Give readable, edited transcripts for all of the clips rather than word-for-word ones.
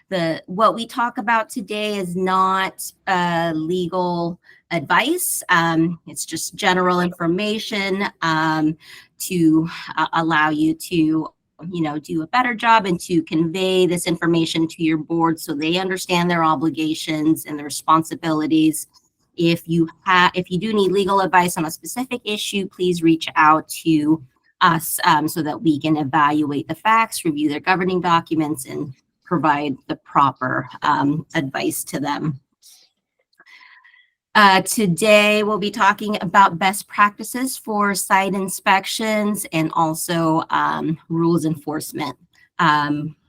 What we talk about today is not legal advice. It's just general information to allow you to do a better job and to convey this information to your board so they understand their obligations and their responsibilities. If you do need legal advice on a specific issue, please reach out to us so that we can evaluate the facts, review their governing documents, and provide the proper advice to them. Today, we'll be talking about best practices for site inspections and also rules enforcement.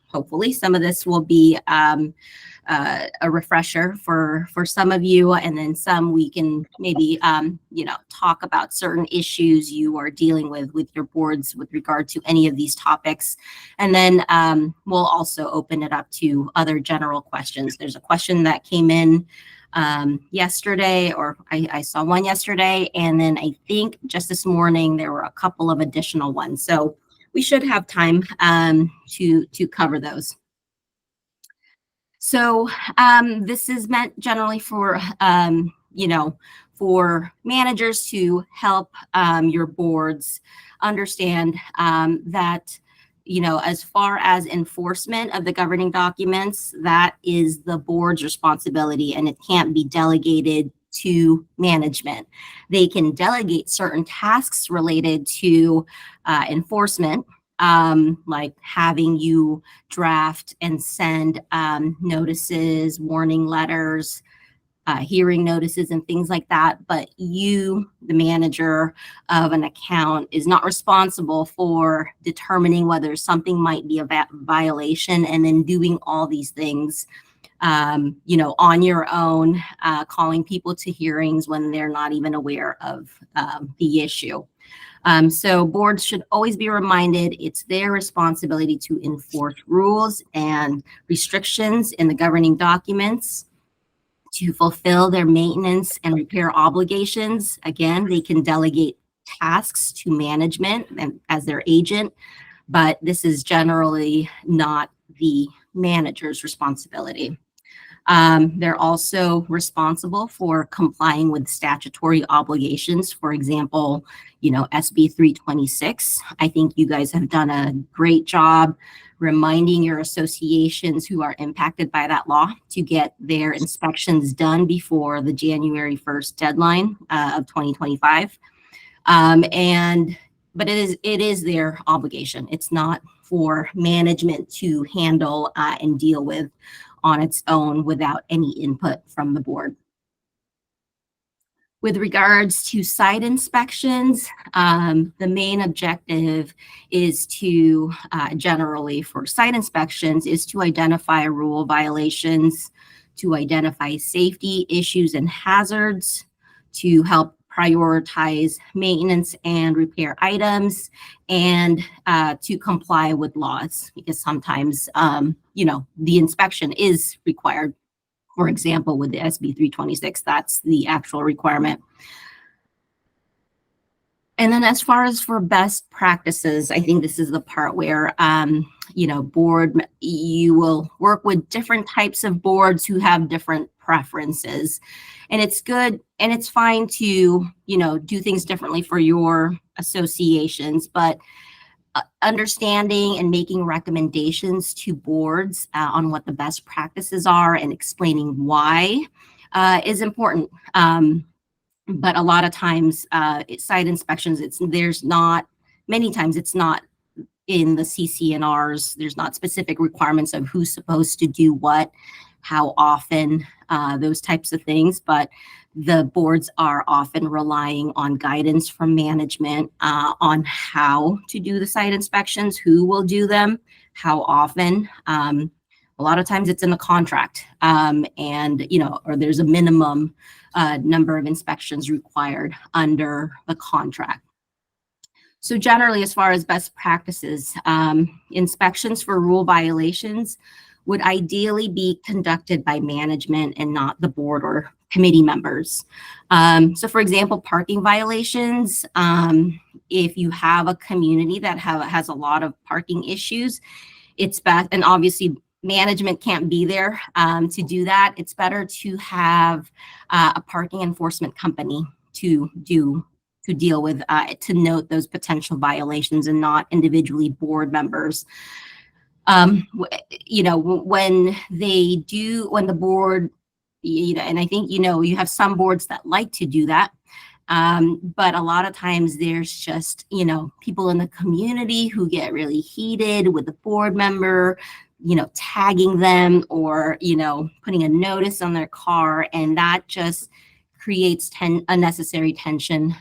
Hopefully, some of this will be a refresher for some of you, and then some we can maybe talk about certain issues you are dealing with your boards with regard to any of these topics, and then we'll also open it up to other general questions. There's a question that came in yesterday, or I saw one yesterday, and then I think just this morning there were a couple of additional ones. So we should have time to cover those. So this is meant generally for for managers to help your boards understand that as far as enforcement of the governing documents, that is the board's responsibility and it can't be delegated to management. They can delegate certain tasks related to enforcement, like having you draft and send notices, warning letters, hearing notices, and things like that. But you, the manager of an account, is not responsible for determining whether something might be a violation and then doing all these things, on your own, calling people to hearings when they're not even aware of the issue. So boards should always be reminded it's their responsibility to enforce rules and restrictions in the governing documents, to fulfill their maintenance and repair obligations. Again, they can delegate tasks to management and as their agent, but this is generally not the manager's responsibility. They're also responsible for complying with statutory obligations. For example, SB 326. I think you guys have done a great job reminding your associations who are impacted by that law to get their inspections done before the January 1st deadline of 2025. But it is their obligation. It's not for management to handle and deal with on its own without any input from the board. With regards to site inspections, the main objective is to, generally for site inspections, is to identify rule violations, to identify safety issues and hazards, to help prioritize maintenance and repair items, and to comply with laws, because sometimes, the inspection is required. For example, with the SB 326, that's the actual requirement. And then as far as for best practices, I think this is the part where, you will work with different types of boards who have different preferences. And it's good and it's fine to, do things differently for your associations, but understanding and making recommendations to boards on what the best practices are and explaining why is important. But a lot of times, site inspections, many times it's not in the CC&Rs. There's not specific requirements of who's supposed to do what, how often, those types of things. But the boards are often relying on guidance from management on how to do the site inspections, who will do them, how often. A lot of times it's in the contract, or there's a minimum number of inspections required under the contract. So generally, as far as best practices, inspections for rule violations would ideally be conducted by management and not the board or committee members. So for example, parking violations, if you have a community that has a lot of parking issues, it's best, and obviously management can't be there to do that, it's better to have a parking enforcement company to deal with, to note those potential violations and not individually board members. You know, when the board, you know, and I think, you know, you have some boards that like to do that. But a lot of times there's just, you know, people in the community who get really heated with the board member, you know, tagging them or, you know, putting a notice on their car. And that just creates unnecessary tension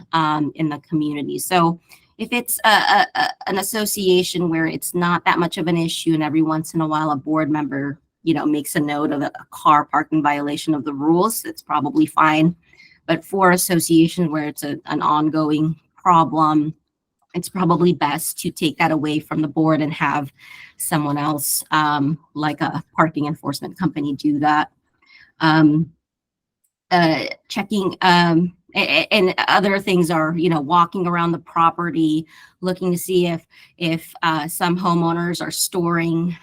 in the community. So if it's an association where it's not that much of an issue and every once in a while a board member, you know, makes a note of a car parking violation of the rules, it's probably fine. But for association where it's an ongoing problem, it's probably best to take that away from the board and have someone else, like a parking enforcement company, do that. Checking, and other things are, you know, walking around the property, looking to see if some homeowners are storing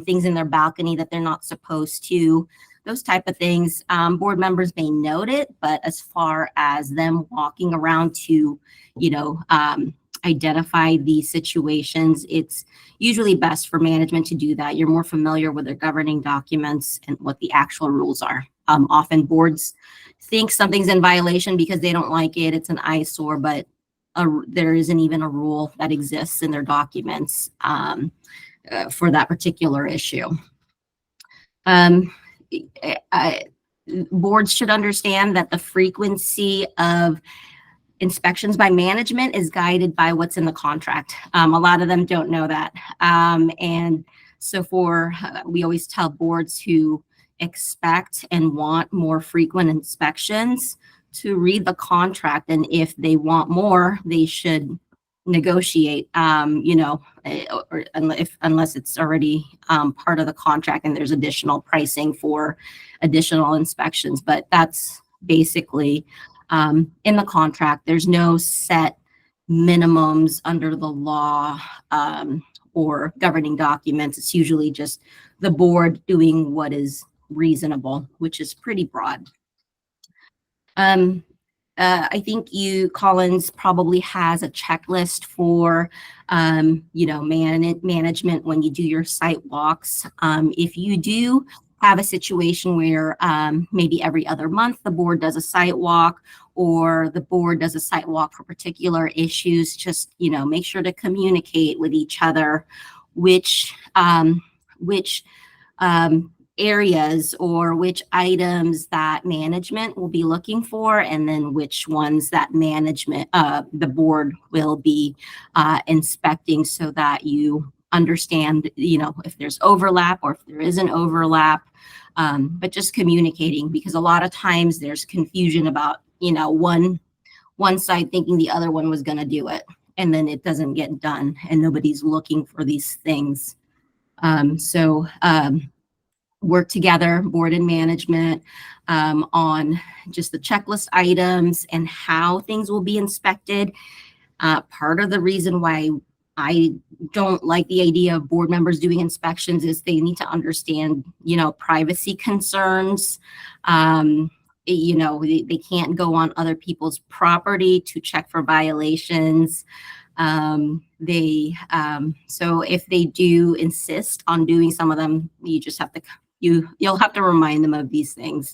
things in their balcony that they're not supposed to. Those type of things, board members may note it, but as far as them walking around to, you know, identify these situations, it's usually best for management to do that. You're more familiar with their governing documents and what the actual rules are. Often boards think something's in violation because they don't like it. It's an eyesore, but there isn't even a rule that exists in their documents for that particular issue. Boards should understand that the frequency of inspections by management is guided by what's in the contract. A lot of them don't know that. And so we always tell boards who expect and want more frequent inspections to read the contract. And if they want more, they should negotiate, you know, or unless it's already part of the contract and there's additional pricing for additional inspections. But that's basically in the contract. There's no set minimums under the law or governing documents. It's usually just the board doing what is reasonable, which is pretty broad. I think Collins probably has a checklist for, you know, management when you do your site walks. If you do have a situation where maybe every other month the board does a site walk or the board does a site walk for particular issues, just, you know, make sure to communicate with each other which areas or which items that management will be looking for, and then which ones that management, the board will be inspecting, so that you understand, you know, if there's overlap or if there isn't overlap, but just communicating, because a lot of times there's confusion about, you know, one side thinking the other one was going to do it, and then it doesn't get done and nobody's looking for these things. Work together, board and management, on just the checklist items and how things will be inspected. Part of the reason why I don't like the idea of board members doing inspections is they need to understand, you know, privacy concerns. You know, they can't go on other people's property to check for violations. So if they do insist on doing some of them, you just have to, you'll have to remind them of these things.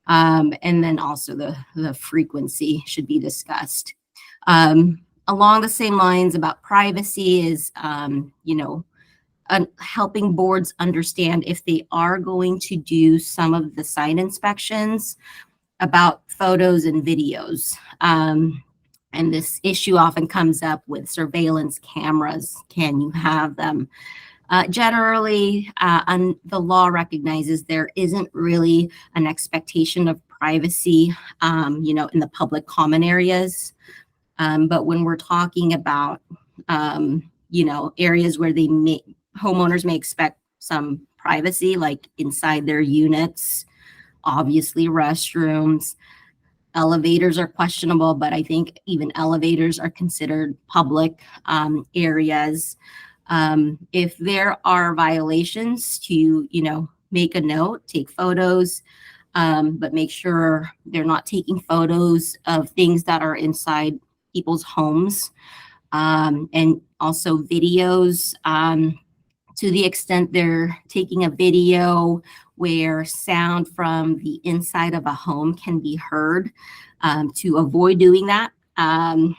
And then also the frequency should be discussed. Along the same lines about privacy is, you know, helping boards understand if they are going to do some of the site inspections about photos and videos. And this issue often comes up with surveillance cameras. Can you have them? Generally, the law recognizes there isn't really an expectation of privacy, you know, in the public common areas. But when we're talking about, you know, areas where homeowners may expect some privacy, like inside their units, obviously restrooms, elevators are questionable, but I think even elevators are considered public areas. If there are violations, to, make a note, take photos, but make sure they're not taking photos of things that are inside people's homes, and also videos. To the extent they're taking a video where sound from the inside of a home can be heard, to avoid doing that,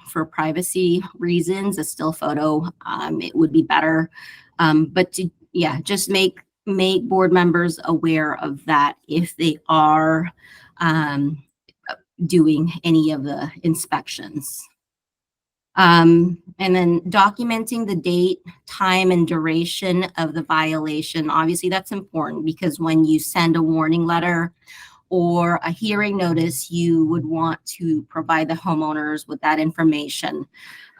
for privacy reasons. A still photo, it would be better. But to, yeah, just make board members aware of that if they are doing any of the inspections. And then documenting the date, time, and duration of the violation. Obviously, that's important because when you send a warning letter or a hearing notice, you would want to provide the homeowners with that information.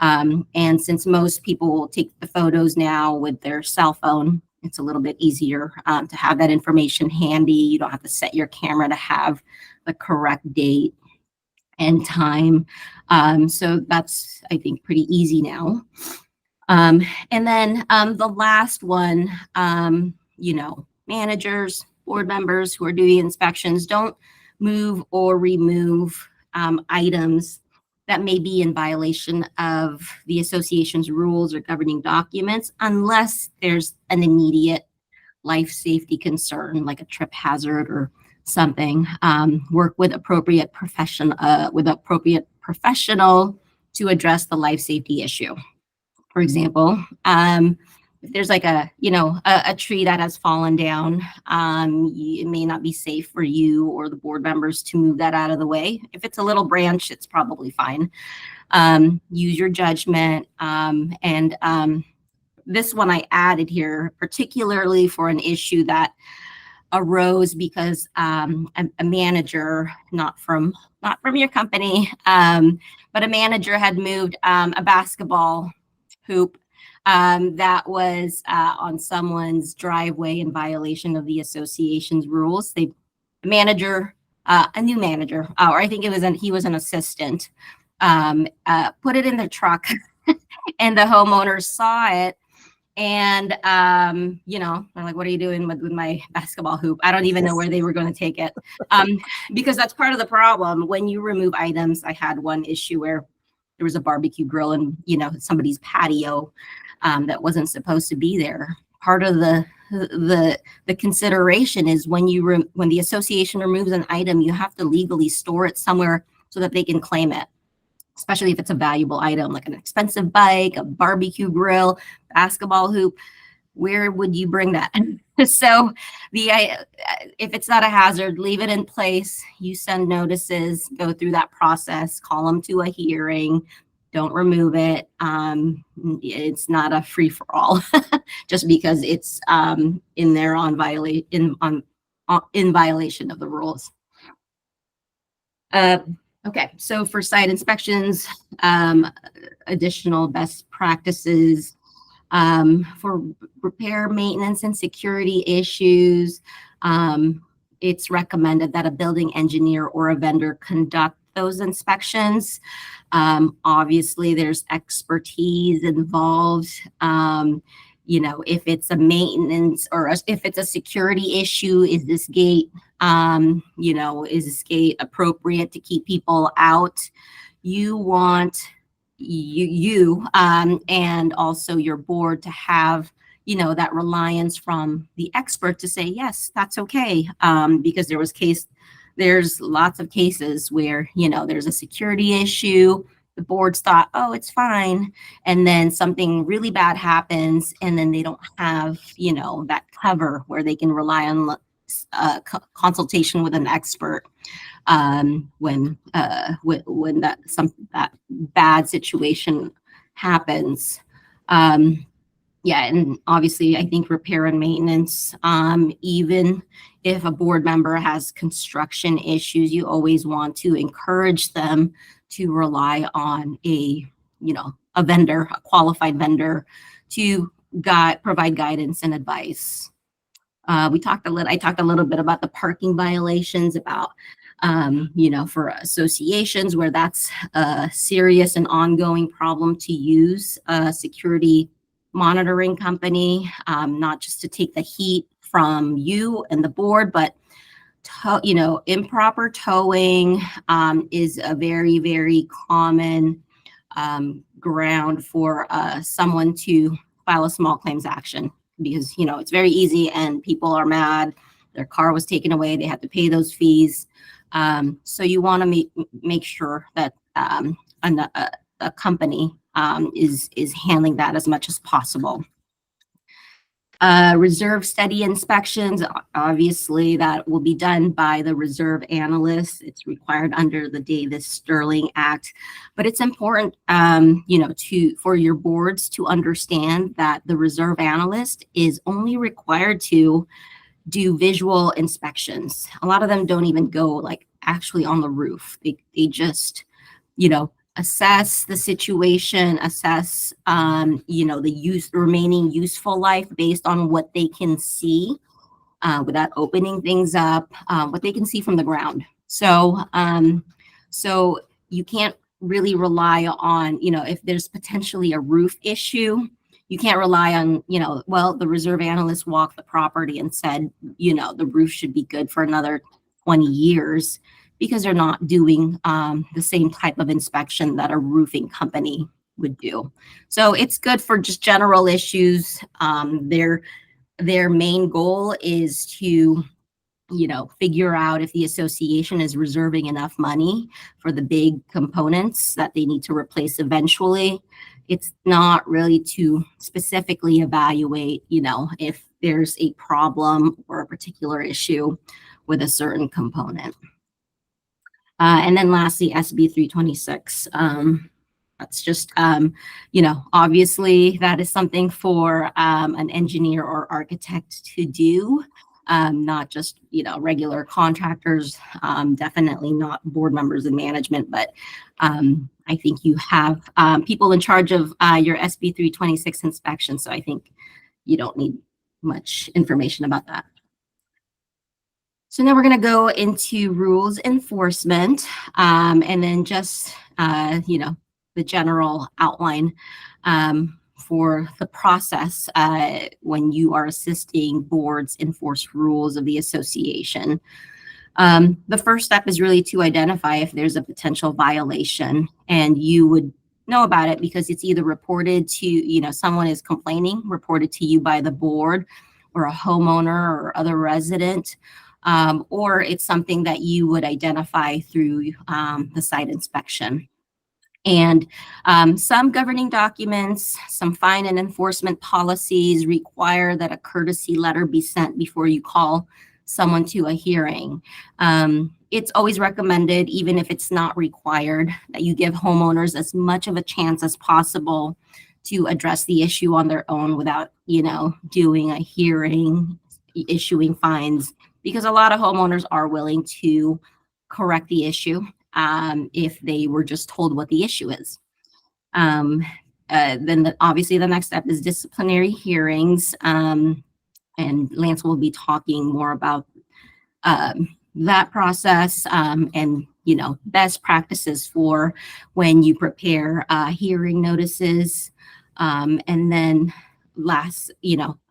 And since most people will take the photos now with their cell phone, it's a little bit easier to have that information handy. You don't have to set your camera to have the correct date and time. So that's, I think, pretty easy now. And then the last one, managers, board members who are doing inspections, don't move or remove items that may be in violation of the association's rules or governing documents unless there's an immediate life safety concern like a trip hazard or something. Work with appropriate professional to address the life safety issue. For example, if there's like a tree that has fallen down, it may not be safe for you or the board members to move that out of the way. If it's a little branch, it's probably fine. Use your judgment. And this one I added here, particularly for an issue that arose because a manager, not from your company, but a manager had moved a basketball hoop that was on someone's driveway in violation of the association's rules. A new manager, or I think he was an assistant, put it in the truck, and the homeowners saw it. And, they're like, what are you doing with my basketball hoop? I don't even know where they were going to take it. Because that's part of the problem. When you remove items, I had one issue where there was a barbecue grill in, somebody's patio that wasn't supposed to be there. Part of the consideration is when the association removes an item, you have to legally store it somewhere so that they can claim it, especially if it's a valuable item like an expensive bike, a barbecue grill, basketball hoop. Where would you bring that? So if it's not a hazard, leave it in place. You send notices, go through that process, call them to a hearing. Don't remove it. It's not a free for all just because it's in there in violation of the rules. Okay, so for site inspections, additional best practices for repair, maintenance, and security issues. It's recommended that a building engineer or a vendor conduct those inspections. Obviously, there's expertise involved. If it's a maintenance or if it's a security issue, is this gate appropriate to keep people out? You want and also your board to have that reliance from the expert to say yes, that's okay, because there's lots of cases where there's a security issue. The boards thought, oh, it's fine, and then something really bad happens, and then they don't have that cover where they can rely on consultation with an expert when that bad situation happens. And obviously, I think repair and maintenance, even if a board member has construction issues, you always want to encourage them to rely on a vendor, a qualified vendor, to provide guidance and advice. I talked a little bit about the parking violations, about for associations where that's a serious and ongoing problem, to use security monitoring company, not just to take the heat from you and the board, but improper towing is a very, very common ground for someone to file a small claims action, because it's very easy and people are mad. Their car was taken away, they had to pay those fees. So you want to make sure that a company is handling that as much as possible. Reserve study inspections, obviously that will be done by the reserve analyst. It's required under the Davis-Sterling Act, but it's important, for your boards to understand that the reserve analyst is only required to do visual inspections. A lot of them don't even go like actually on the roof. They just, assess the situation, assess, the remaining useful life based on what they can see without opening things up, what they can see from the ground. So you can't really rely on, if there's potentially a roof issue, you can't rely on, the reserve analyst walked the property and said, the roof should be good for another 20 years, because they're not doing the same type of inspection that a roofing company would do. So it's good for just general issues. Their main goal is to, figure out if the association is reserving enough money for the big components that they need to replace eventually. It's not really to specifically evaluate, if there's a problem or a particular issue with a certain component. And then lastly, SB 326. That's just, obviously that is something for an engineer or architect to do, not just, regular contractors, definitely not board members and management, but I think you have people in charge of your SB 326 inspection. So I think you don't need much information about that. So now we're going to go into rules enforcement, and then just, the general outline for the process when you are assisting boards enforce rules of the association. The first step is really to identify if there's a potential violation, and you would know about it because it's either reported to, someone is complaining, reported to you by the board or a homeowner or other resident. Or it's something that you would identify through the site inspection. And some governing documents, some fine and enforcement policies require that a courtesy letter be sent before you call someone to a hearing. It's always recommended, even if it's not required, that you give homeowners as much of a chance as possible to address the issue on their own without, doing a hearing, issuing fines, because a lot of homeowners are willing to correct the issue if they were just told what the issue is. Then obviously the next step is disciplinary hearings, and Lance will be talking more about that process and best practices for when you prepare hearing notices, and then last,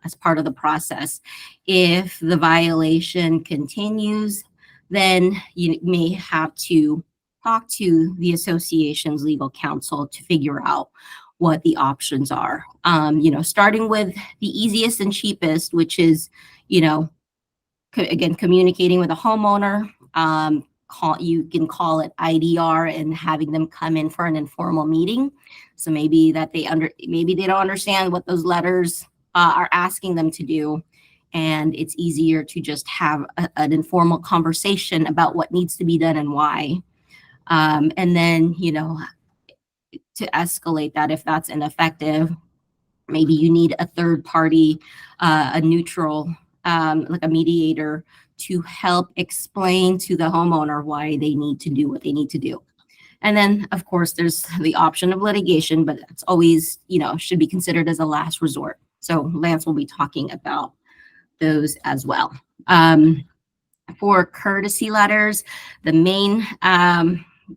as part of the process, if the violation continues, then you may have to talk to the association's legal counsel to figure out what the options are. Starting with the easiest and cheapest, which is, again, communicating with a homeowner. You can call it IDR and having them come in for an informal meeting. So maybe maybe they don't understand what those letters are asking them to do, and it's easier to just have an informal conversation about what needs to be done and why. And then, to escalate that if that's ineffective, maybe you need a third party, a neutral, like a mediator, to help explain to the homeowner why they need to do what they need to do. And then, of course, there's the option of litigation, but it's always, should be considered as a last resort. So Lance will be talking about those as well. For courtesy letters, the main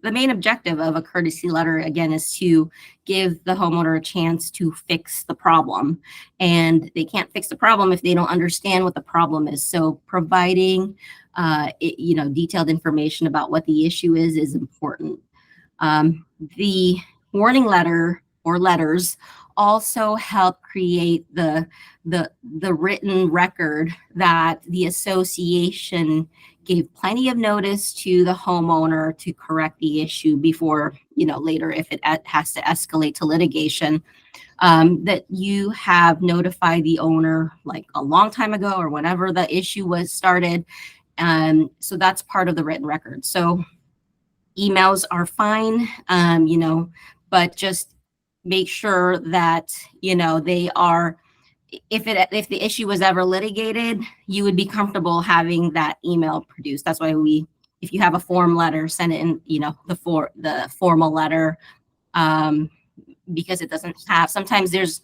the main objective of a courtesy letter, again, is to give the homeowner a chance to fix the problem. And they can't fix the problem if they don't understand what the problem is. So providing, detailed information about what the issue is important. The warning letter or letters also help create the written record that the association gave plenty of notice to the homeowner to correct the issue before, later, if it has to escalate to litigation, that you have notified the owner like a long time ago or whenever the issue was started. So that's part of the written record. So emails are fine, but just make sure that, they are, if the issue was ever litigated, you would be comfortable having that email produced. That's why if you have a form letter, send it in, the formal letter, because it doesn't have, sometimes there's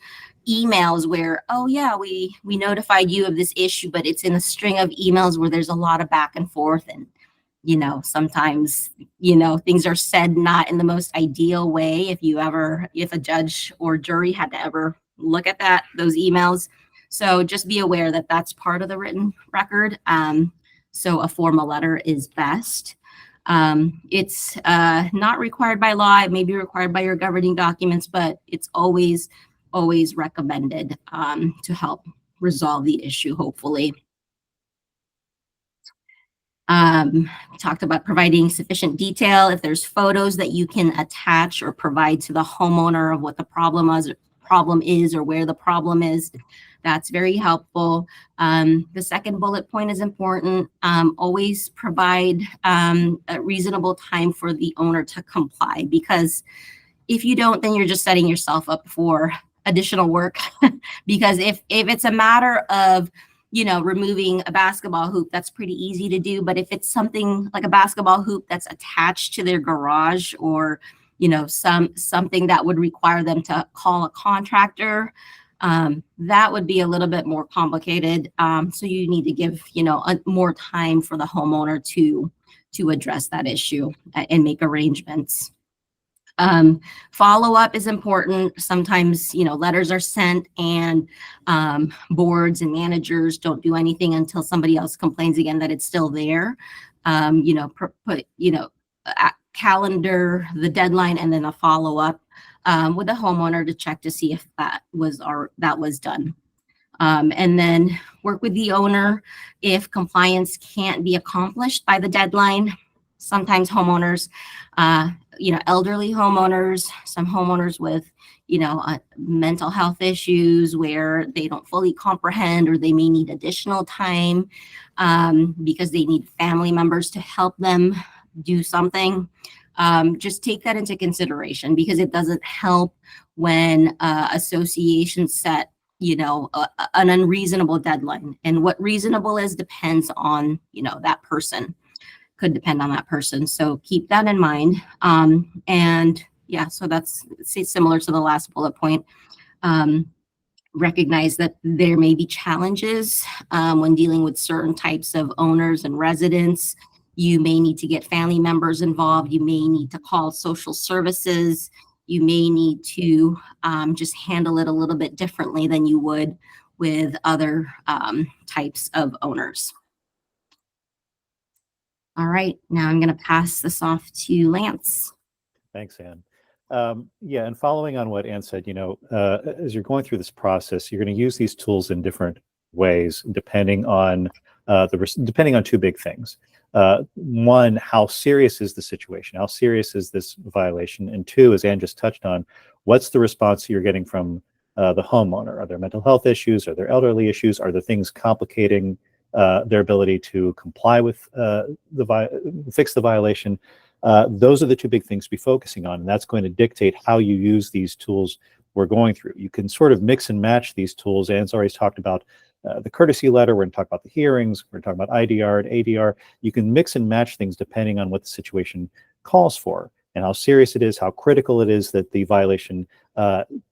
emails where, oh yeah, we notified you of this issue, but it's in a string of emails where there's a lot of back and forth, and sometimes, things are said not in the most ideal way. If a judge or jury had to ever look at those emails. So just be aware that that's part of the written record. So a formal letter is best. It's not required by law. It may be required by your governing documents, but it's always recommended to help resolve the issue, hopefully. Talked about providing sufficient detail. If there's photos that you can attach or provide to the homeowner of what the problem is or where the problem is, that's very helpful. The second bullet point is important. Always provide a reasonable time for the owner to comply, because if you don't, then you're just setting yourself up for additional work. Because if it's a matter of removing a basketball hoop, that's pretty easy to do. But if it's something like a basketball hoop that's attached to their garage, or, something that would require them to call a contractor, that would be a little bit more complicated. So you need to give, more time for the homeowner to address that issue and make arrangements. Follow-up is important. Sometimes, letters are sent and boards and managers don't do anything until somebody else complains again that it's still there. Calendar the deadline and then a follow-up with the homeowner to check to see if that was done. And then work with the owner if compliance can't be accomplished by the deadline. Sometimes homeowners, elderly homeowners, some homeowners with, mental health issues where they don't fully comprehend, or they may need additional time because they need family members to help them do something. Just take that into consideration, because it doesn't help when associations set, an unreasonable deadline. And what reasonable is depends on, that person. Could depend on that person. So keep that in mind. And yeah, so that's similar to the last bullet point. Recognize that there may be challenges when dealing with certain types of owners and residents. You may need to get family members involved. You may need to call social services. You may need to just handle it a little bit differently than you would with other types of owners. All right, now I'm going to pass this off to Lance. Thanks, Ann. Yeah, and following on what Ann said, as you're going through this process, you're going to use these tools in different ways, depending on two big things. One, how serious is the situation? How serious is this violation? And two, as Ann just touched on, what's the response you're getting from the homeowner? Are there mental health issues? Are there elderly issues? Are there things complicating their ability to comply with fix the violation? Those are the two big things to be focusing on, and that's going to dictate how you use these tools we're going through. You can sort of mix and match these tools. Ann's already talked about the courtesy letter. We're going to talk about the hearings. We're talking about IDR and ADR. You can mix and match things depending on what the situation calls for and how serious it is, how critical it is that the violation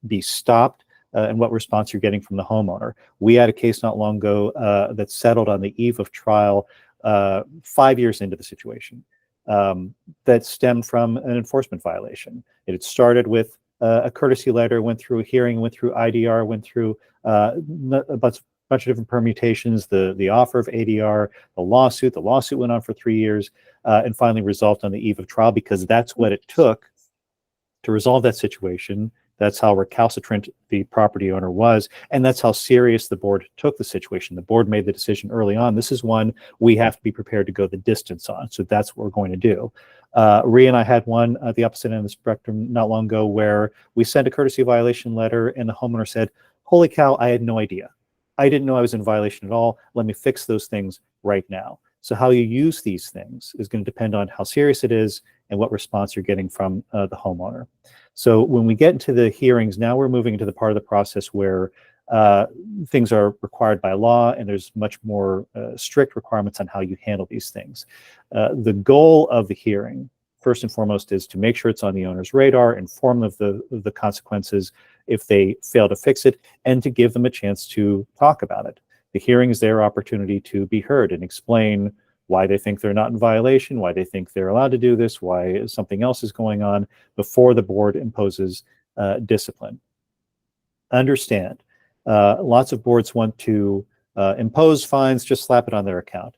be stopped, and what response you're getting from the homeowner. We had a case not long ago that settled on the eve of trial 5 years into the situation. that stemmed from an enforcement violation. It had started with a courtesy letter, went through a hearing, went through IDR, went through a bunch of different permutations, the offer of ADR, the lawsuit. The lawsuit went on for 3 years and finally resolved on the eve of trial, because that's what it took to resolve that situation. That's how recalcitrant the property owner was, and that's how serious the board took the situation. The board made the decision early on, this is one we have to be prepared to go the distance on, so that's what we're going to do. Rhea and I had one at the opposite end of the spectrum not long ago, where we sent a courtesy violation letter and the homeowner said, holy cow, I had no idea. I didn't know I was in violation at all. Let me fix those things right now. So how you use these things is going to depend on how serious it is and what response you're getting from the homeowner. So when we get into the hearings, now we're moving into the part of the process where things are required by law, and there's much more strict requirements on how you handle these things. The goal of the hearing, first and foremost, is to make sure it's on the owner's radar, inform them of the consequences if they fail to fix it, and to give them a chance to talk about it. The hearing is their opportunity to be heard and explain why they think they're not in violation, why they think they're allowed to do this, why something else is going on, before the board imposes discipline. Understand, lots of boards want to impose fines, just slap it on their account.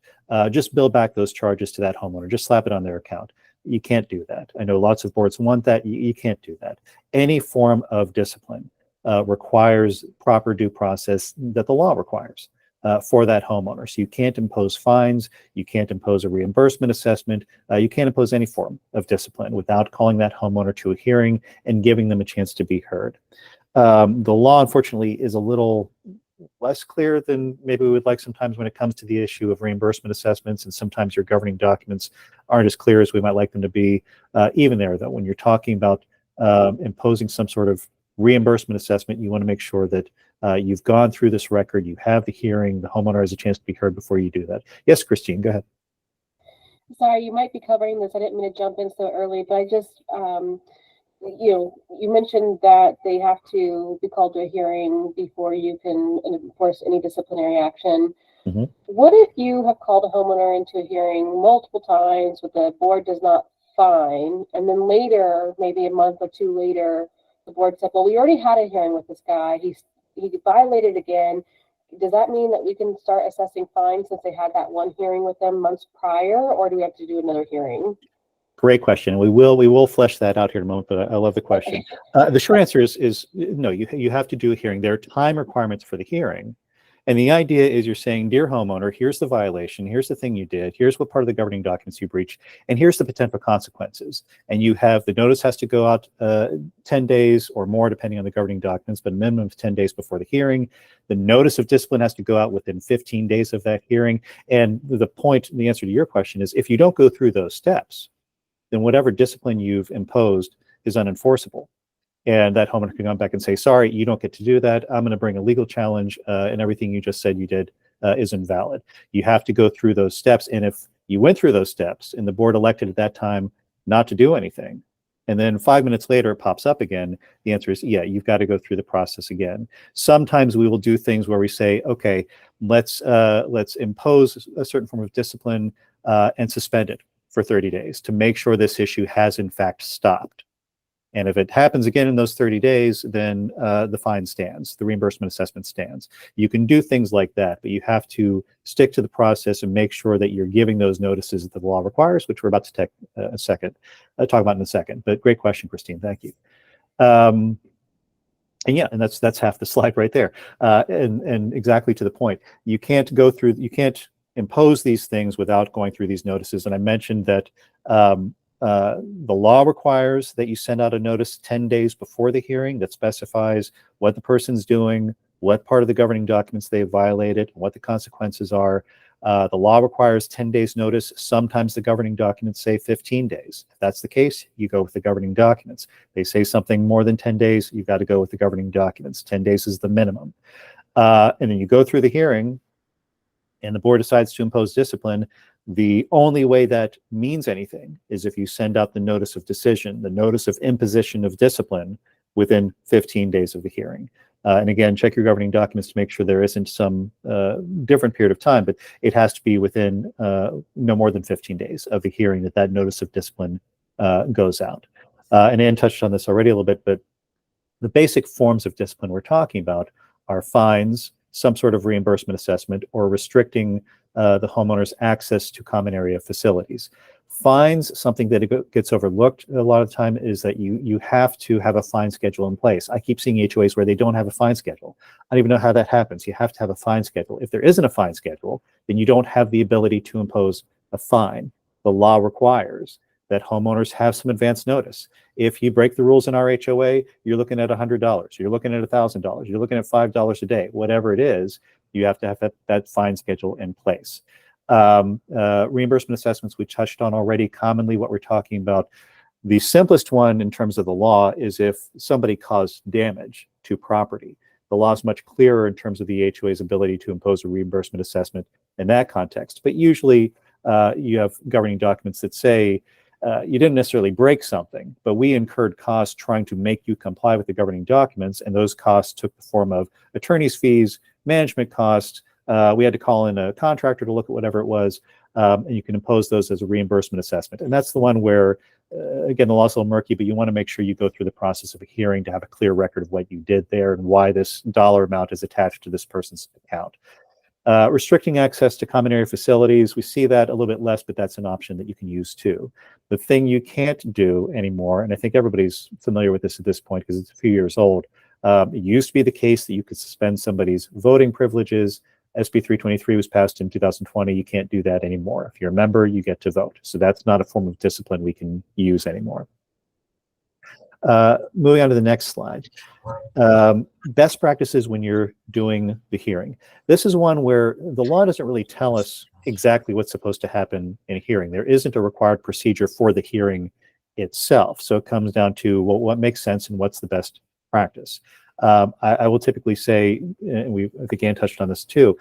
Just bill back those charges to that homeowner, just slap it on their account. You can't do that. I know lots of boards want that. You can't do that. Any form of discipline requires proper due process that the law requires for that homeowner. So you can't impose fines, you can't impose a reimbursement assessment, you can't impose any form of discipline without calling that homeowner to a hearing and giving them a chance to be heard. The law, unfortunately, is a little less clear than maybe we would like sometimes when it comes to the issue of reimbursement assessments, and sometimes your governing documents aren't as clear as we might like them to be. Even there, though, when you're talking about imposing some sort of reimbursement assessment, you want to make sure that you've gone through this record, you have the hearing, the homeowner has a chance to be heard before you do that. Yes, Christine, go ahead. Sorry, you might be covering this. I didn't mean to jump in so early, but I just, you mentioned that they have to be called to a hearing before you can enforce any disciplinary action. Mm-hmm. What if you have called a homeowner into a hearing multiple times, but the board does not fine, and then later, maybe a month or two later, the board said, well, we already had a hearing with this guy. He violated again. Does that mean that we can start assessing fines since they had that one hearing with them months prior, or do we have to do another hearing? Great question. We will flesh that out here in a moment, but I love the question. The short answer is no, you have to do a hearing. There are time requirements for the hearing. And the idea is you're saying, dear homeowner, here's the violation, here's the thing you did, here's what part of the governing documents you breached, and here's the potential consequences. And you have, the notice has to go out 10 days or more, depending on the governing documents, but a minimum of 10 days before the hearing. The notice of discipline has to go out within 15 days of that hearing. And the answer to your question is, if you don't go through those steps, then whatever discipline you've imposed is unenforceable. And that homeowner can come back and say, sorry, you don't get to do that. I'm going to bring a legal challenge, and everything you just said you did is invalid. You have to go through those steps. And if you went through those steps and the board elected at that time not to do anything, and then 5 minutes later it pops up again, the answer is, yeah, you've got to go through the process again. Sometimes we will do things where we say, okay, let's impose a certain form of discipline and suspend it for 30 days to make sure this issue has in fact stopped. And if it happens again in those 30 days, then the fine stands, the reimbursement assessment stands. You can do things like that, but you have to stick to the process and make sure that you're giving those notices that the law requires, which we're about to talk about in a second. But great question, Christine. Thank you. And yeah, and that's half the slide right there. And exactly to the point. You can't impose these things without going through these notices. And I mentioned that the law requires that you send out a notice 10 days before the hearing that specifies what the person's doing, what part of the governing documents they've violated, what the consequences are. The law requires 10 days notice. Sometimes the governing documents say 15 days. If that's the case, you go with the governing documents. They say something more than 10 days, you've got to go with the governing documents. 10 days is the minimum. And then you go through the hearing and the board decides to impose discipline. The only way that means anything is if you send out the notice of decision, the notice of imposition of discipline within 15 days of the hearing. And again, check your governing documents to make sure there isn't some different period of time, but it has to be within no more than 15 days of the hearing that notice of discipline goes out. And Ann touched on this already a little bit, but the basic forms of discipline we're talking about are fines, some sort of reimbursement assessment, or restricting the homeowner's access to common area facilities. Fines, something that gets overlooked a lot of the time, is that you have to have a fine schedule in place. I keep seeing HOAs where they don't have a fine schedule. I don't even know how that happens. You have to have a fine schedule. If there isn't a fine schedule, then you don't have the ability to impose a fine. The law requires that homeowners have some advance notice. If you break the rules in our HOA, you're looking at $100, you're looking at $1,000, you're looking at $5 a day, whatever it is, you have to have that fine schedule in place. Reimbursement assessments we touched on already. Commonly what we're talking about, the simplest one in terms of the law is if somebody caused damage to property. The law is much clearer in terms of the HOA's ability to impose a reimbursement assessment in that context. But usually you have governing documents that say you didn't necessarily break something, but we incurred costs trying to make you comply with the governing documents, and those costs took the form of attorney's fees, management costs. We had to call in a contractor to look at whatever it was, and you can impose those as a reimbursement assessment. And that's the one where, again, the law's a little murky, but you want to make sure you go through the process of a hearing to have a clear record of what you did there and why this dollar amount is attached to this person's account. Restricting access to common area facilities, we see that a little bit less, but that's an option that you can use too. The thing you can't do anymore, and I think everybody's familiar with this at this point because it's a few years old, it used to be the case that you could suspend somebody's voting privileges. SB 323 was passed in 2020. You can't do that anymore. If you're a member, you get to vote. So that's not a form of discipline we can use anymore. Moving on to the next slide. Best practices when you're doing the hearing. This is one where the law doesn't really tell us exactly what's supposed to happen in a hearing. There isn't a required procedure for the hearing itself. So it comes down to, well, what makes sense and what's the best practice. I will typically say, and I think Ann touched on this too,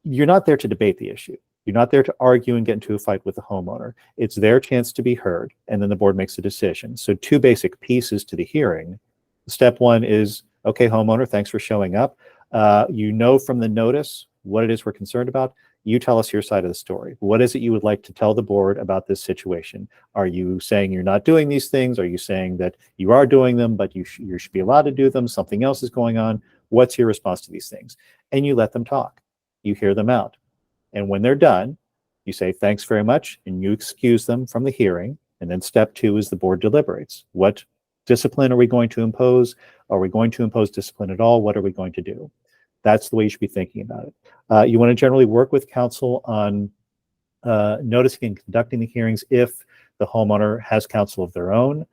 you're not there to debate the issue. You're not there to argue and get into a fight with the homeowner. It's their chance to be heard, and then the board makes a decision. So two basic pieces to the hearing. Step one is, okay, homeowner, thanks for showing up. You know from the notice what it is we're concerned about. You tell us your side of the story. What is it you would like to tell the board about this situation? Are you saying you're not doing these things? Are you saying that you are doing them, but you should be allowed to do them? Something else is going on. What's your response to these things? And you let them talk. You hear them out. And when they're done, you say, thanks very much, and you excuse them from the hearing. And then step two is the board deliberates. What discipline are we going to impose? Are we going to impose discipline at all? What are we going to do? That's the way you should be thinking about it. You want to generally work with counsel on noticing and conducting the hearings if the homeowner has counsel of their own.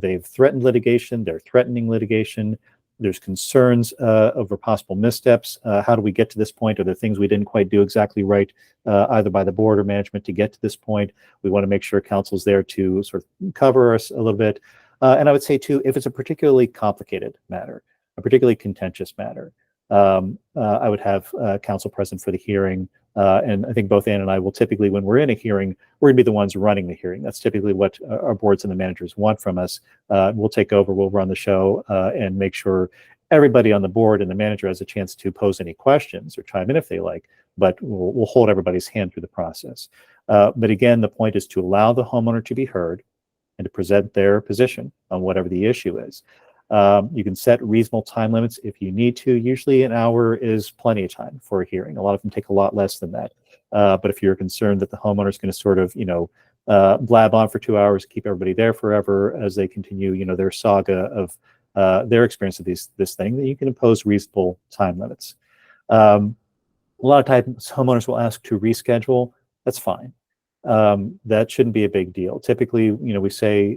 They've threatened litigation, they're threatening litigation. There's concerns over possible missteps. How do we get to this point? Are there things we didn't quite do exactly right, either by the board or management to get to this point? We want to make sure counsel's there to sort of cover us a little bit. And I would say too, if it's a particularly complicated matter, a particularly contentious matter, I would have counsel present for the hearing. And I think both Ann and I will typically, when we're in a hearing, we're going to be the ones running the hearing. That's typically what our boards and the managers want from us. We'll take over, we'll run the show, and make sure everybody on the board and the manager has a chance to pose any questions or chime in if they like, but we'll hold everybody's hand through the process. But again, the point is to allow the homeowner to be heard and to present their position on whatever the issue is. You can set reasonable time limits if you need to. Usually an hour is plenty of time for a hearing. A lot of them take a lot less than that. But if you're concerned that the homeowner is going to sort of, blab on for 2 hours, keep everybody there forever as they continue, their saga of their experience of this thing, then you can impose reasonable time limits. A lot of times homeowners will ask to reschedule. That's fine. That shouldn't be a big deal. Typically, we say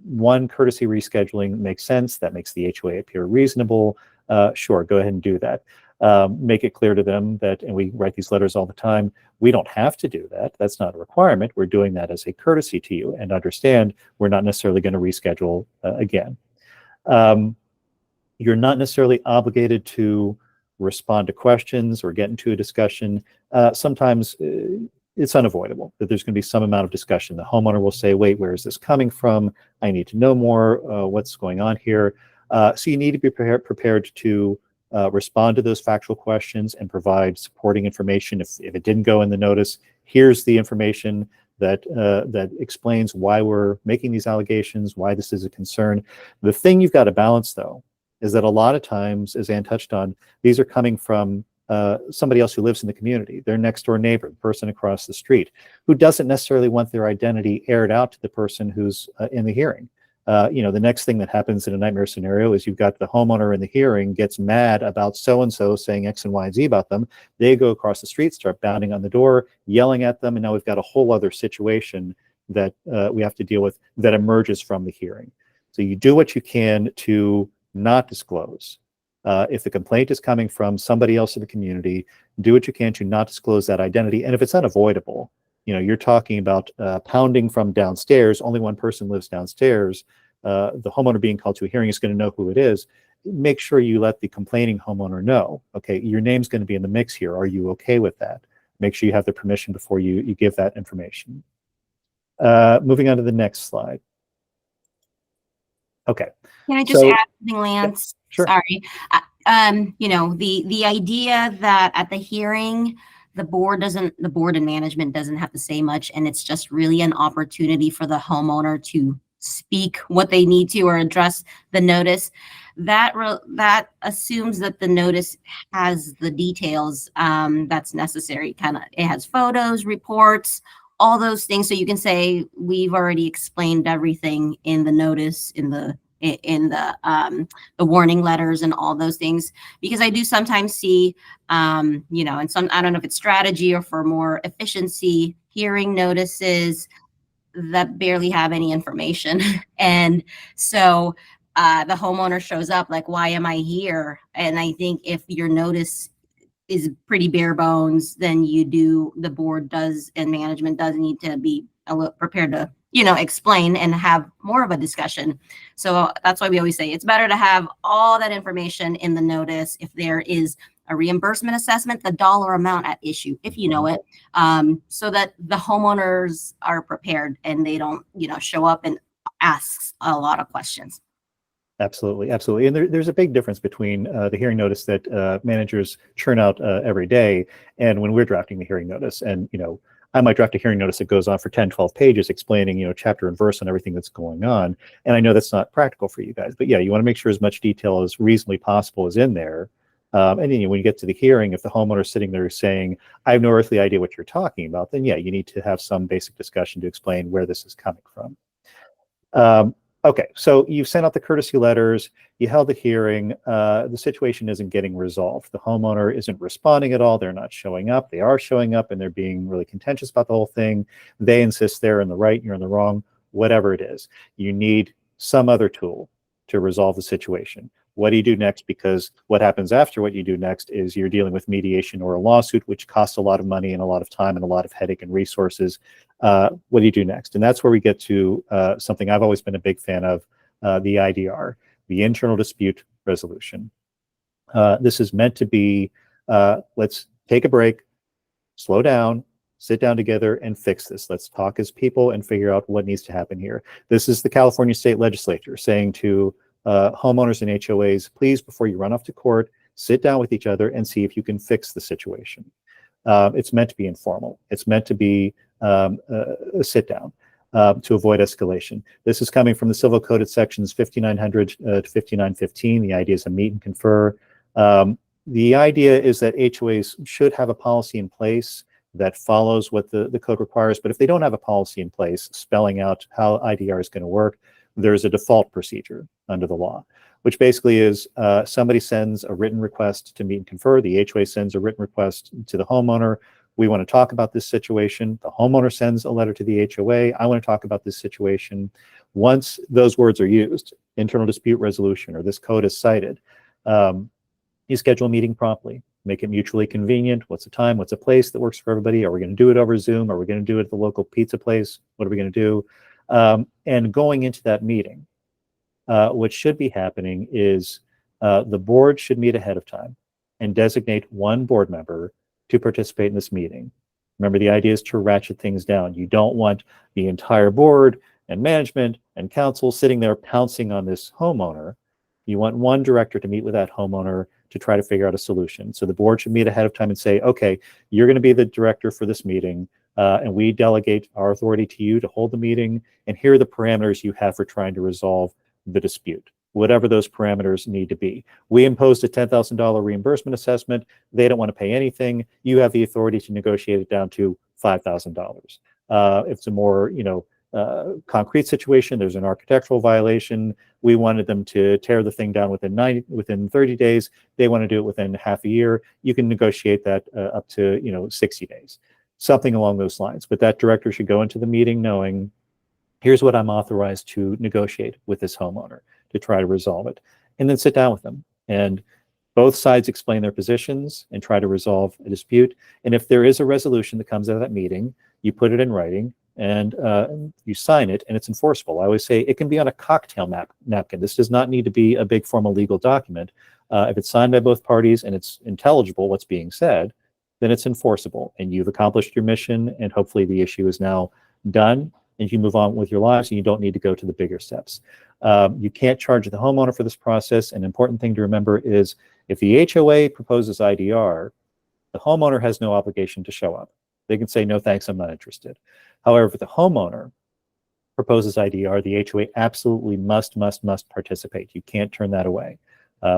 one courtesy rescheduling makes sense. That makes the HOA appear reasonable. Sure, go ahead and do that. Make it clear to them that, and we write these letters all the time, we don't have to do that. That's not a requirement. We're doing that as a courtesy to you, and understand we're not necessarily going to reschedule again. You're not necessarily obligated to respond to questions or get into a discussion. Sometimes it's unavoidable that there's going to be some amount of discussion. The homeowner will say, wait, where is this coming from? I need to know more. What's going on here? So you need to be prepared to respond to those factual questions and provide supporting information. If it didn't go in the notice, here's the information that that explains why we're making these allegations, why this is a concern. The thing you've got to balance, though, is that a lot of times, as Ann touched on, these are coming from somebody else who lives in the community, their next door neighbor, the person across the street, who doesn't necessarily want their identity aired out to the person who's in the hearing. The next thing that happens in a nightmare scenario is you've got the homeowner in the hearing gets mad about so-and-so saying X and Y and Z about them. They go across the street, start pounding on the door, yelling at them, and now we've got a whole other situation that we have to deal with that emerges from the hearing. So you do what you can to not disclose. If the complaint is coming from somebody else in the community, do what you can to not disclose that identity. And if it's unavoidable, you're talking about pounding from downstairs, only one person lives downstairs, the homeowner being called to a hearing is going to know who it is. Make sure you let the complaining homeowner know, okay, your name's going to be in the mix here. Are you okay with that? Make sure you have the permission before you give that information. Moving on to the next slide. Okay. Can I just add something, Lance? Yeah, sure. Sorry. The idea that at the hearing, the board and management doesn't have to say much, and it's just really an opportunity for the homeowner to speak what they need to or address the notice. That assumes that the notice has the details that's necessary. It has photos, reports, all those things. So you can say, we've already explained everything in the notice, in the warning letters and all those things, because I do sometimes see, and I don't know if it's strategy or for more efficiency, hearing notices that barely have any information. And so the homeowner shows up like, why am I here? And I think if your notice is pretty bare bones, then the board does and management does need to be prepared to explain and have more of a discussion. So that's why we always say it's better to have all that information in the notice. If there is a reimbursement assessment, the dollar amount at issue, if you know it, so that the homeowners are prepared and they don't, show up and ask a lot of questions. Absolutely, absolutely. And there's a big difference between the hearing notice that managers churn out every day and when we're drafting the hearing notice. And, I might draft a hearing notice that goes on for 10, 12 pages explaining, chapter and verse on everything that's going on. And I know that's not practical for you guys, but yeah, you want to make sure as much detail as reasonably possible is in there. And then when you get to the hearing, if the homeowner is sitting there saying, I have no earthly idea what you're talking about, then yeah, you need to have some basic discussion to explain where this is coming from. Okay, so you've sent out the courtesy letters, you held the hearing, the situation isn't getting resolved. The homeowner isn't responding at all, they're not showing up, they are showing up and they're being really contentious about the whole thing. They insist they're in the right, you're in the wrong, whatever it is. You need some other tool to resolve the situation. What do you do next? Because what happens after what you do next is you're dealing with mediation or a lawsuit, which costs a lot of money and a lot of time and a lot of headache and resources. What do you do next? And that's where we get to something I've always been a big fan of, the IDR, the internal dispute resolution. This is meant to be, let's take a break, slow down, sit down together and fix this. Let's talk as people and figure out what needs to happen here. This is the California State Legislature saying to homeowners and HOAs, please, before you run off to court, sit down with each other and see if you can fix the situation. It's meant to be informal. It's meant to be a sit down to avoid escalation. This is coming from the Civil Code at sections 5900 to 5915. The idea is a meet and confer. The idea is that HOAs should have a policy in place that follows what the code requires. But if they don't have a policy in place spelling out how IDR is going to work, there's a default procedure under the law, which basically is somebody sends a written request to meet and confer. The HOA sends a written request to the homeowner. We want to talk about this situation. The homeowner sends a letter to the HOA. I want to talk about this situation. Once those words are used, internal dispute resolution, or this code is cited, you schedule a meeting promptly. Make it mutually convenient. What's the time? What's a place that works for everybody? Are we going to do it over Zoom? Are we going to do it at the local pizza place? What are we going to do? And going into that meeting, what should be happening is the board should meet ahead of time and designate one board member to participate in this meeting. Remember, the idea is to ratchet things down. You don't want the entire board and management and council sitting there pouncing on this homeowner. You want one director to meet with that homeowner to try to figure out a solution. So the board should meet ahead of time and say, okay, you're going to be the director for this meeting, and we delegate our authority to you to hold the meeting, and here are the parameters you have for trying to resolve the dispute, whatever those parameters need to be. We imposed a $10,000 reimbursement assessment. They don't want to pay anything. You have the authority to negotiate it down to $5,000. If it's a more, concrete situation, there's an architectural violation. We wanted them to tear the thing down within 30 days. They want to do it within half a year. You can negotiate that up to 60 days, something along those lines. But that director should go into the meeting knowing, here's what I'm authorized to negotiate with this homeowner to try to resolve it, and then sit down with them and both sides explain their positions and try to resolve a dispute. And if there is a resolution that comes out of that meeting, you put it in writing and you sign it, and it's enforceable. I always say it can be on a cocktail napkin. This does not need to be a big formal legal document. If it's signed by both parties and it's intelligible what's being said, then it's enforceable, and you've accomplished your mission, and hopefully the issue is now done, and you move on with your lives, and you don't need to go to the bigger steps. You can't charge the homeowner for this process. An important thing to remember is if the HOA proposes IDR, the homeowner has no obligation to show up. They can say, no, thanks, I'm not interested. However, if the homeowner proposes IDR, the HOA absolutely must participate. You can't turn that away.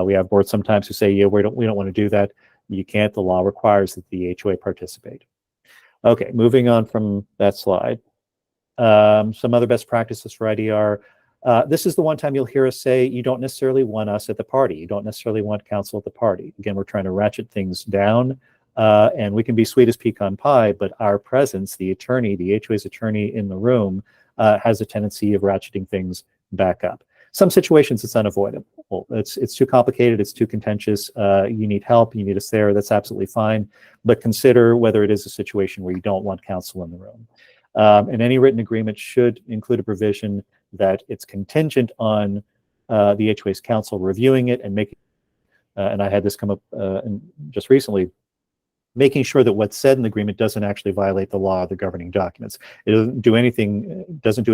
We have boards sometimes who say, yeah, we don't want to do that. You can't. The law requires that the HOA participate. Okay, moving on from that slide. Some other best practices for IDR. This is the one time you'll hear us say, you don't necessarily want us at the party. You don't necessarily want counsel at the party. Again, we're trying to ratchet things down, and we can be sweet as pecan pie, but our presence, the attorney, the HOA's attorney in the room, has a tendency of ratcheting things back up. Some situations it's unavoidable. It's too complicated, it's too contentious, you need help, you need us there, that's absolutely fine. But consider whether it is a situation where you don't want counsel in the room. And any written agreement should include a provision that it's contingent on the HOA's counsel reviewing it and making, and I had this come up just recently, making sure that what's said in the agreement doesn't actually violate the law or the governing documents. It doesn't do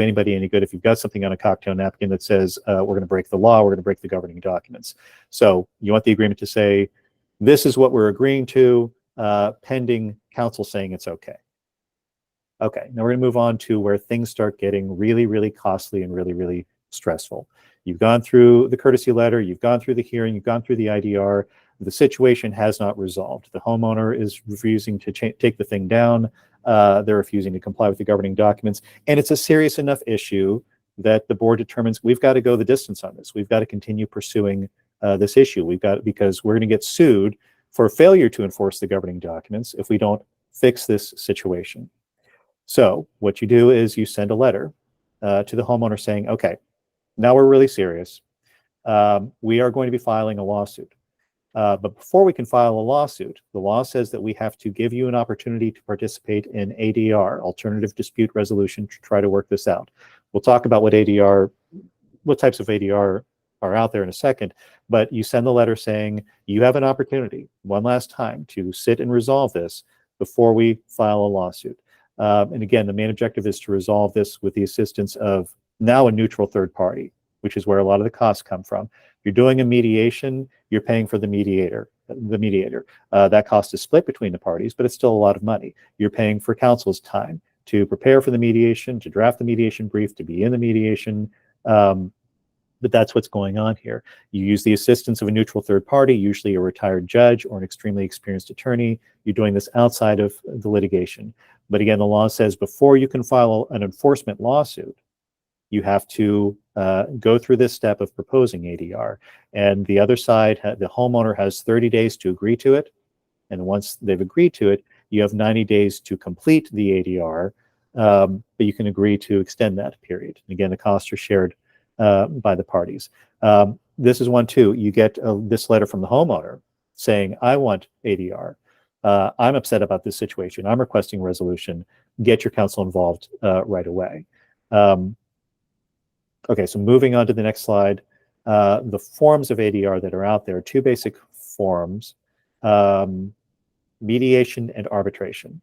anybody any good if you've got something on a cocktail napkin that says, we're going to break the law, we're going to break the governing documents. So you want the agreement to say, this is what we're agreeing to, pending counsel saying it's okay. Okay, now we're going to move on to where things start getting really costly and really stressful. You've gone through the courtesy letter, you've gone through the hearing, you've gone through the IDR, the situation has not resolved. The homeowner is refusing to take the thing down, they're refusing to comply with the governing documents, and it's a serious enough issue that the board determines we've got to go the distance on this. We've got to continue pursuing this issue. Because we're going to get sued for failure to enforce the governing documents if we don't fix this situation. So what you do is you send a letter to the homeowner saying, okay, now we're really serious. We are going to be filing a lawsuit. But before we can file a lawsuit, the law says that we have to give you an opportunity to participate in ADR, alternative dispute resolution, to try to work this out. We'll talk about what types of ADR are out there in a second, but you send the letter saying you have an opportunity one last time to sit and resolve this before we file a lawsuit. And again, the main objective is to resolve this with the assistance of now a neutral third party, which is where a lot of the costs come from. If you're doing a mediation, you're paying for the mediator. That cost is split between the parties, but it's still a lot of money. You're paying for counsel's time to prepare for the mediation, to draft the mediation brief, to be in the mediation. But that's what's going on here. You use the assistance of a neutral third party, usually a retired judge or an extremely experienced attorney. You're doing this outside of the litigation. But again, the law says before you can file an enforcement lawsuit, you have to go through this step of proposing ADR. And the other side, the homeowner has 30 days to agree to it. And once they've agreed to it, you have 90 days to complete the ADR, but you can agree to extend that period. Again, the costs are shared by the parties. This is one too. You get this letter from the homeowner saying, I want ADR. I'm upset about this situation. I'm requesting resolution. Get your counsel involved right away. Okay, so moving on to the next slide. The forms of ADR that are out there, two basic forms, mediation and arbitration.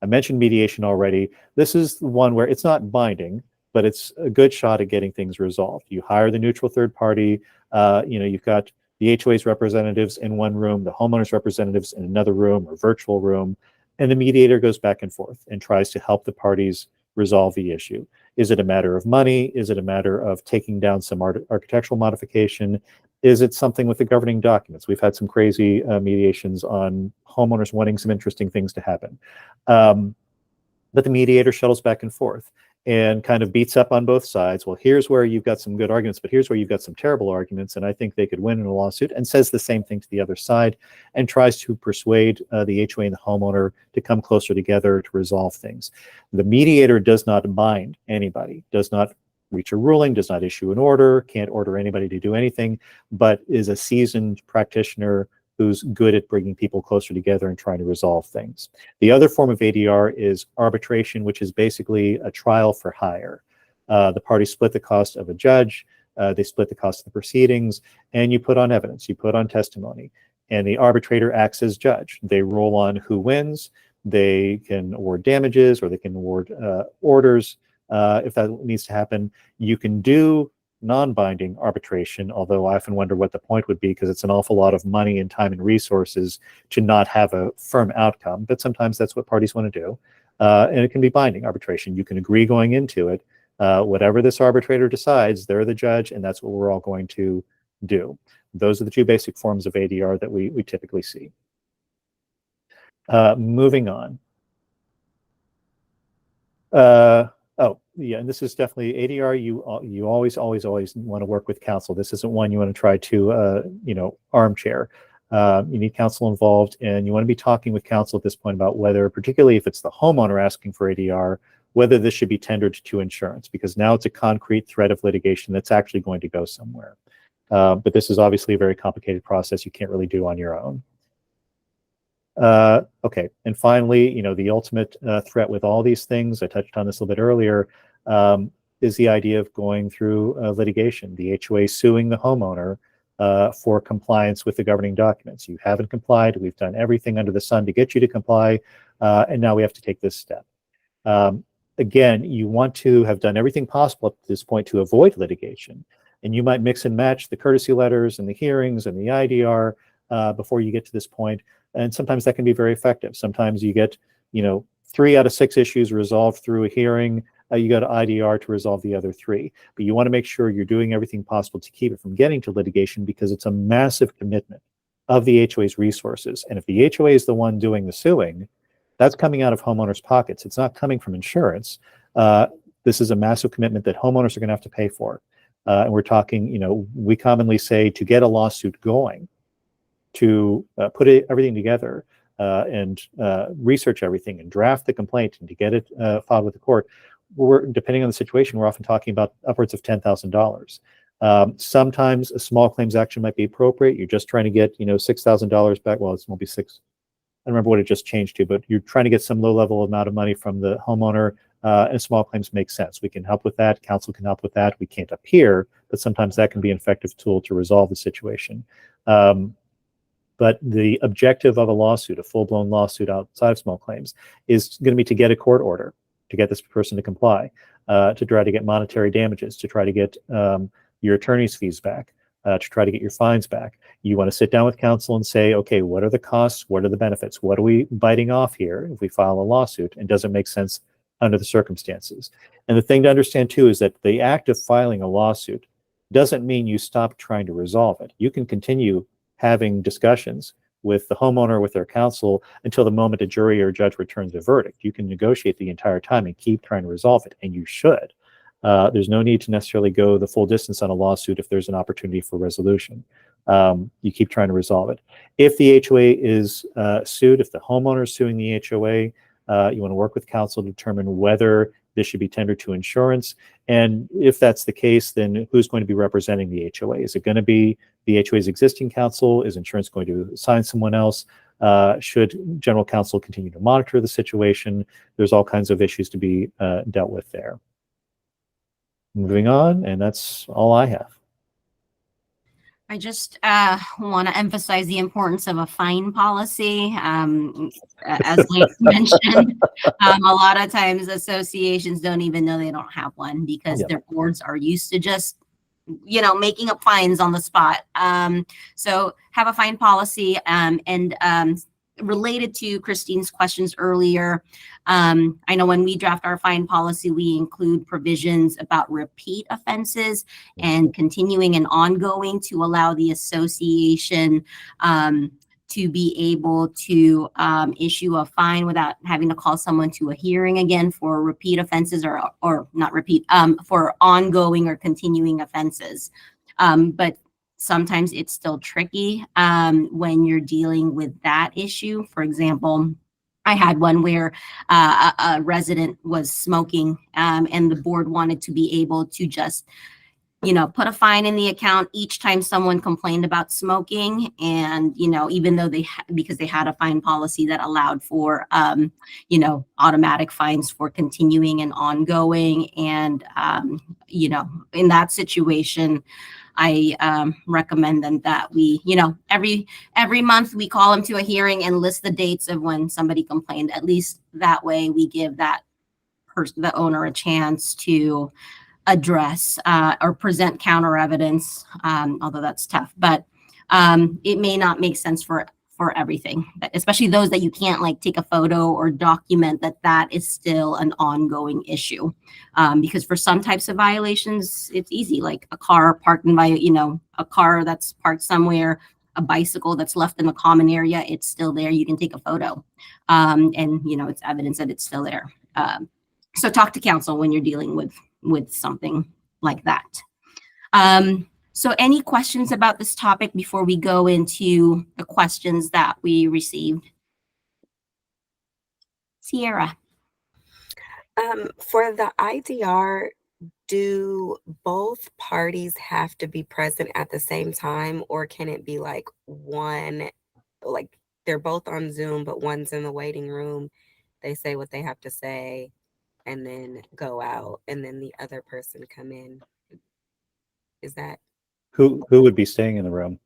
I mentioned mediation already. This is the one where it's not binding, but it's a good shot at getting things resolved. You hire the neutral third party, You've got the HOA's representatives in one room, the homeowner's representatives in another room or virtual room, and the mediator goes back and forth and tries to help the parties resolve the issue. Is it a matter of money? Is it a matter of taking down some architectural modification? Is it something with the governing documents? We've had some crazy mediations on homeowners wanting some interesting things to happen. But the mediator shuttles back and forth and kind of beats up on both sides. Well, here's where you've got some good arguments, but here's where you've got some terrible arguments, and I think they could win in a lawsuit, and says the same thing to the other side and tries to persuade the HOA and the homeowner to come closer together to resolve things. The mediator does not bind anybody, does not reach a ruling, does not issue an order, can't order anybody to do anything, but is a seasoned practitioner who's good at bringing people closer together and trying to resolve things. The other form of ADR is arbitration, which is basically a trial for hire. The parties split the cost of a judge, they split the cost of the proceedings, and you put on evidence, you put on testimony, and the arbitrator acts as judge. They rule on who wins, they can award damages, or they can award orders if that needs to happen. You can do non-binding arbitration, although I often wonder what the point would be, because it's an awful lot of money and time and resources to not have a firm outcome, but sometimes that's what parties want to do. And it can be binding arbitration. You can agree going into it, whatever this arbitrator decides, they're the judge, and that's what we're all going to do. Those are the two basic forms of ADR that we typically see. Moving on. Oh, yeah, and this is definitely ADR. You always want to work with counsel. This isn't one you want to try to, armchair. You need counsel involved, and you want to be talking with counsel at this point about whether, particularly if it's the homeowner asking for ADR, whether this should be tendered to insurance, because now it's a concrete threat of litigation that's actually going to go somewhere. But this is obviously a very complicated process you can't really do on your own. Okay, and finally, the ultimate threat with all these things, I touched on this a little bit earlier, is the idea of going through litigation, the HOA suing the homeowner for compliance with the governing documents. You haven't complied, we've done everything under the sun to get you to comply, and now we have to take this step. Again, you want to have done everything possible up to this point to avoid litigation, and you might mix and match the courtesy letters and the hearings and the IDR before you get to this point. And sometimes that can be very effective. Sometimes you get, 3 out of 6 issues resolved through a hearing. You got an IDR to resolve the other 3. But you want to make sure you're doing everything possible to keep it from getting to litigation, because it's a massive commitment of the HOA's resources. And if the HOA is the one doing the suing, that's coming out of homeowners' pockets. It's not coming from insurance. This is a massive commitment that homeowners are going to have to pay for. And we're talking, we commonly say to get a lawsuit going, to put everything together and research everything and draft the complaint and to get it filed with the court, depending on the situation, we're often talking about upwards of $10,000. Sometimes a small claims action might be appropriate. You're just trying to get, $6,000 back. Well, it won't be 6. I don't remember what it just changed to, but you're trying to get some low-level amount of money from the homeowner, and small claims make sense. We can help with that. Counsel can help with that. We can't up here, but sometimes that can be an effective tool to resolve the situation. But the objective of a lawsuit, a full-blown lawsuit outside of small claims, is going to be to get a court order, to get this person to comply, to try to get monetary damages, to try to get your attorney's fees back, to try to get your fines back. You want to sit down with counsel and say, okay, what are the costs? What are the benefits? What are we biting off here if we file a lawsuit? And does it make sense under the circumstances? And the thing to understand, too, is that the act of filing a lawsuit doesn't mean you stop trying to resolve it. You can continue having discussions with the homeowner, with their counsel, until the moment a jury or judge returns a verdict. You can negotiate the entire time and keep trying to resolve it, and you should. There's no need to necessarily go the full distance on a lawsuit if there's an opportunity for resolution. You keep trying to resolve it. If the HOA is sued, if the homeowner is suing the HOA, you want to work with counsel to determine whether this should be tendered to insurance. And if that's the case, then who's going to be representing the HOA? Is it going to be the HOA's existing counsel? Is insurance going to assign someone else? Should general counsel continue to monitor the situation? There's all kinds of issues to be dealt with there. Moving on, and that's all I have. I just want to emphasize the importance of a fine policy. As Lance mentioned, a lot of times associations don't even know they don't have one because their boards are used to just making up fines on the spot. So have a fine policy, and related to Christine's questions earlier, I know when we draft our fine policy, we include provisions about repeat offenses and continuing and ongoing to allow the association to be able to issue a fine without having to call someone to a hearing again for repeat offenses or not repeat, for ongoing or continuing offenses. But sometimes it's still tricky when you're dealing with that issue. For example, I had one where a resident was smoking, and the board wanted to be able to just put a fine in the account each time someone complained about smoking. And, even though because they had a fine policy that allowed for, automatic fines for continuing and ongoing. And, in that situation, I recommend then that we, every month we call them to a hearing and list the dates of when somebody complained. At least that way we give that person, the owner, a chance to address or present counter evidence, although that's tough. But it may not make sense for everything, especially those that you can't take a photo or document that is still an ongoing issue. Because for some types of violations, it's easy, like a car parked by, a car that's parked somewhere, a bicycle that's left in the common area, it's still there. You can take a photo, and it's evidence that it's still there. So talk to counsel when you're dealing with something like that. So any questions about this topic before we go into the questions that we received? Sierra. For the IDR, do both parties have to be present at the same time, or can it be one, they're both on Zoom, but one's in the waiting room, they say what they have to say, and then go out, and then the other person come in? Is that Who would be staying in the room?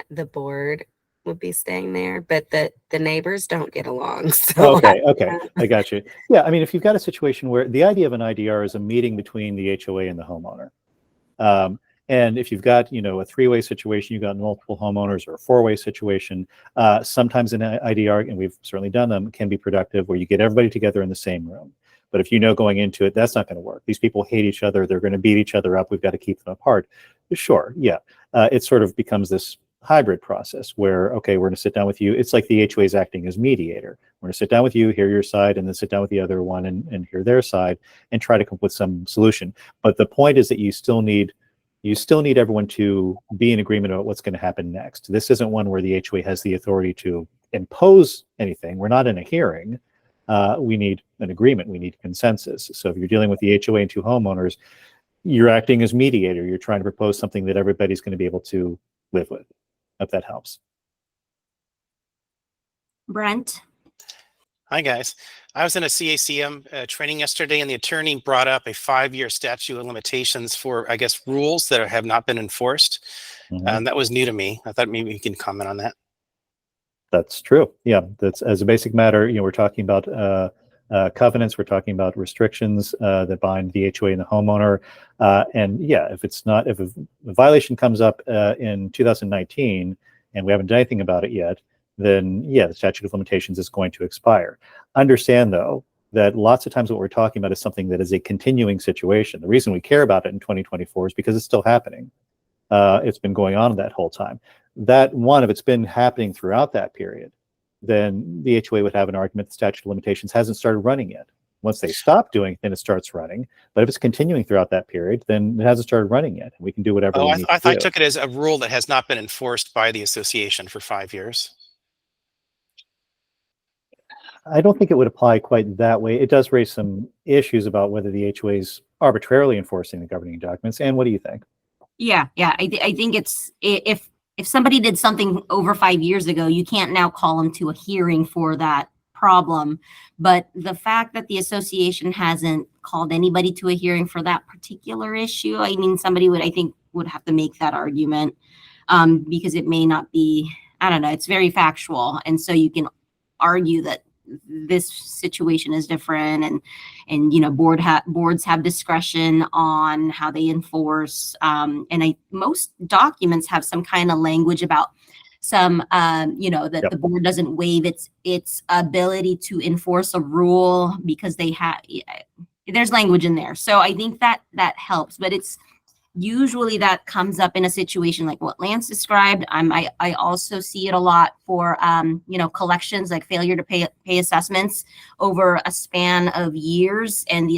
the board would be staying there, but the neighbors don't get along. So Okay, I got you. Yeah, I mean, if you've got a situation where the idea of an IDR is a meeting between the HOA and the homeowner, and if you've got a three-way situation, you've got multiple homeowners, or a four-way situation, sometimes an IDR, and we've certainly done them, can be productive where you get everybody together in the same room. But if going into it, that's not going to work. These people hate each other. They're going to beat each other up. We've got to keep them apart. Sure, yeah. It sort of becomes this hybrid process where, okay, we're going to sit down with you. It's like the HOA is acting as mediator. We're going to sit down with you, hear your side, and then sit down with the other one and hear their side and try to come up with some solution. But the point is that you still need everyone to be in agreement about what's going to happen next. This isn't one where the HOA has the authority to impose anything. We're not in a hearing. We need an agreement. We need consensus. So if you're dealing with the HOA and two homeowners, you're acting as mediator. You're trying to propose something that everybody's going to be able to live with, if that helps. Brent. Hi, guys. I was in a CACM training yesterday, and the attorney brought up a 5-year statute of limitations for, I guess, rules that have not been enforced. That was new to me. I thought maybe you can comment on that. That's true. Yeah, that's as a basic matter. We're talking about covenants. We're talking about restrictions that bind the HOA and the homeowner. And yeah, if a violation comes up in 2019 and we haven't done anything about it yet, then yeah, the statute of limitations is going to expire. Understand though that lots of times what we're talking about is something that is a continuing situation. The reason we care about it in 2024 is because it's still happening. It's been going on that whole time. If it's been happening throughout that period, then the HOA would have an argument the statute of limitations hasn't started running yet. Once they stop doing it, then it starts running. But if it's continuing throughout that period, then it hasn't started running yet. We can do whatever we need to do. I took it as a rule that has not been enforced by the association for 5 years. I don't think it would apply quite that way. It does raise some issues about whether the HOA is arbitrarily enforcing the governing documents. And what do you think? Yeah. I think it's if somebody did something over 5 years ago, you can't now call them to a hearing for that problem. But the fact that the association hasn't called anybody to a hearing for that particular issue, I mean, somebody would have to make that argument because it may not be, I don't know, it's very factual. And so you can argue that, this situation is different, and you know, boards have discretion on how they enforce. And most documents have some kind of language about some, you know, that Yep. the board doesn't waive its ability to enforce a rule because they have, there's language in there. So I think that helps, but it's usually that comes up in a situation like what Lance described. I also see it a lot for, you know, collections, like failure to pay assessments over a span of years, and the